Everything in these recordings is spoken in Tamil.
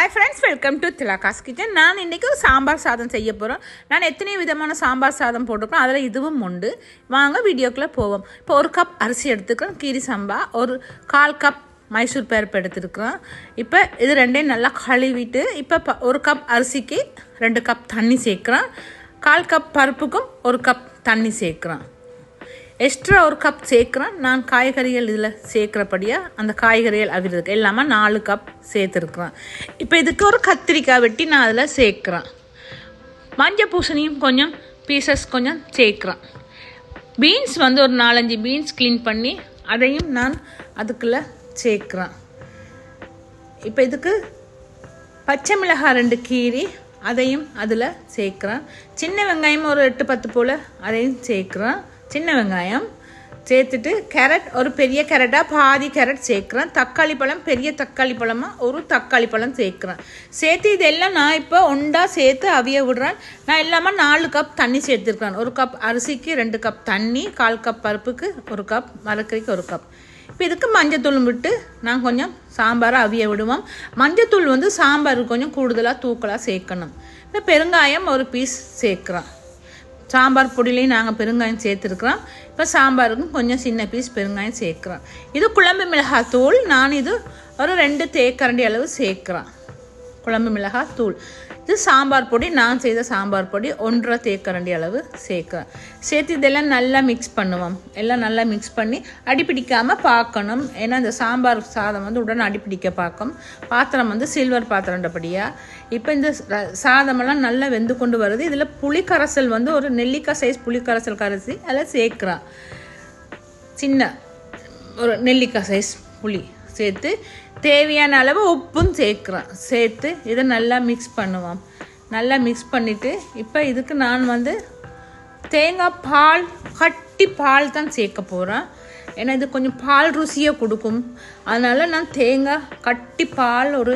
Hi friends, welcome to Tilaka's Kitchen. நான் இன்னைக்கு சாம்பார் சாதம் செய்ய போறேன். நான் எத்தனை விதமான சாம்பார் சாதம் போட்டுருக்கேன். அதுல இதுவும் உண்டு. வாங்க வீடியோக்குள்ள போவோம். இப்போ 1 கப் அரிசி எடுத்துக்கிறேன், கீரி சம்பா. ஒரு 1/4 கப் மைசூர் பருப்பு எடுத்துக்கிறேன். இப்போ இது ரெண்டையும் நல்லா கழுவிட்டு இப்போ 1 கப் அரிசிக்கு 2 கப் தண்ணி சேர்க்கிறேன். 1/4 கப் பருப்புக்கும் 1 கப் தண்ணி சேர்க்கிறேன். எக்ஸ்ட்ரா 1 கப் சேர்க்குறேன். நான் காய்கறிகள் இதில் சேர்க்குறபடியாக அந்த காய்கறிகள் அவிருக்கு எல்லாமே 4 கப் சேர்த்துருக்குறேன். இப்போ இதுக்கு ஒரு கத்திரிக்காய் வெட்டி நான் அதில் சேர்க்குறேன். மஞ்சள் பூசணியும் கொஞ்சம் பீசஸ் கொஞ்சம் சேர்க்குறேன். பீன்ஸ் வந்து ஒரு 4-5 பீன்ஸ் க்ளீன் பண்ணி அதையும் நான் அதுக்குள்ளே சேர்க்குறேன். இப்போ இதுக்கு பச்சை மிளகாய் 2 கீரி அதையும் அதில் சேர்க்குறேன். சின்ன வெங்காயம் ஒரு 8-10 போல் அதையும் சேர்க்குறேன். சின்ன வெங்காயம் சேர்த்துட்டு கேரட் ஒரு பெரிய கேரட்டாக பாதி கேரட் சேர்க்குறேன். தக்காளி பழம் பெரிய தக்காளி பழமாக ஒரு தக்காளி பழம் சேர்க்குறேன். சேர்த்து இதெல்லாம் நான் இப்போ ஒன்றா சேர்த்து அவிய விடுறேன். நான் எல்லாமே 4 கப் தண்ணி சேர்த்துருக்கிறேன். 1 கப் அரிசிக்கு 2 கப் தண்ணி, 1/4 கப் பருப்புக்கு 1 கப், மரக்கறிக்கு 1 கப். இப்போ இதுக்கு மஞ்சத்தூள் விட்டு நான் கொஞ்சம் சாம்பாரை அவிய விடுவோம். மஞ்சத்தூள் வந்து சாம்பாருக்கு கொஞ்சம் கூடுதலாக தூக்கலாக சேர்க்கணும். இப்போ பெருங்காயம் ஒரு பீஸ் சேர்க்குறேன். சாம்பார் பொடியிலையும் நாங்கள் பெருங்காயம் சேர்த்துருக்குறோம். இப்போ சாம்பாருக்கும் கொஞ்சம் சின்ன பீஸ் பெருங்காயம் சேர்க்குறோம். இது குழம்பு மிளகாய் தூள். நான் இது ஒரு 2 தேக்கரண்டி அளவு சேர்க்குறேன். குழம்பு மிளகாய் தூள். இது சாம்பார் பொடி, நான் செய்த சாம்பார் பொடி 1.5 தேக்கரண்டி அளவு சேர்க்குறேன். சேர்த்து இதெல்லாம் நல்லா மிக்ஸ் பண்ணுவோம். எல்லாம் நல்லா மிக்ஸ் பண்ணி அடிப்பிடிக்காமல் பார்க்கணும். ஏன்னா இந்த சாம்பார் சாதம் வந்து உடனே அடிப்பிடிக்க பார்க்கும். பாத்திரம் வந்து சில்வர் பாத்திரம்ன்றபடியாக. இப்போ இந்த சாதமெல்லாம் நல்லா வெந்து கொண்டு வருது. இதில் புளி கரைசல் வந்து ஒரு நெல்லிக்காய் சைஸ் புளி கரைசல் கரைச்சி அதில் சேர்க்குறேன். சின்ன ஒரு நெல்லிக்காய் சைஸ் புளி சேர்த்து தேவையான அளவு உப்பும் சேர்க்குறேன். சேர்த்து இதை நல்லா மிக்ஸ் பண்ணுவோம். நல்லா மிக்ஸ் பண்ணிவிட்டு இப்போ இதுக்கு நான் வந்து தேங்காய் பால், கட்டி பால் தான் சேர்க்க போகிறேன். ஏன்னா இது கொஞ்சம் பால் ருசியை கொடுக்கும். அதனால் நான் தேங்காய் கட்டி பால் ஒரு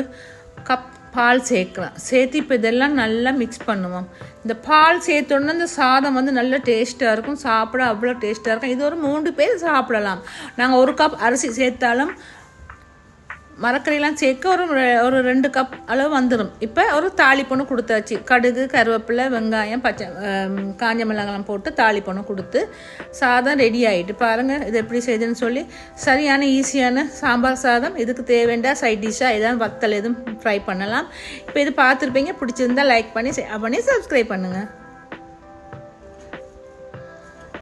கப் பால் சேர்க்குறேன். சேர்த்து இப்போ இதெல்லாம் நல்லா மிக்ஸ் பண்ணுவோம். இந்த பால் சேர்த்தோன்னா இந்த சாதம் வந்து நல்ல டேஸ்ட்டாக இருக்கும். சாப்பிட அவ்வளோ டேஸ்ட்டாக இருக்கும். இது ஒரு 3 பேர் சாப்பிடலாம். நாங்கள் 1 கப் அரிசி சேர்த்தாலும் மரக்கறியெல்லாம் சேர்க்க ஒரு 2 கப் அளவு வந்துடும். இப்போ ஒரு தாளிப்பொண்ணு கொடுத்தாச்சு. கடுகு, கருவேப்பிலை, வெங்காயம், பச்சை காஞ்ச மிளகாய் போட்டு தாளிப்பொண்ணு கொடுத்து சாதம் ரெடி ஆகிட்டு. பாருங்கள் இது எப்படி செய்யுதுன்னு சொல்லி. சரியான ஈஸியான சாம்பார் சாதம். இதுக்கு தேவைண்டா சைட் டிஷ்ஷாக எதாவது வத்தல் எதுவும் ஃப்ரை பண்ணலாம். இப்போ இது பார்த்துருப்பீங்க. பிடிச்சிருந்தா லைக் பண்ணி சப்ஸ்கிரைப் பண்ணுங்கள்.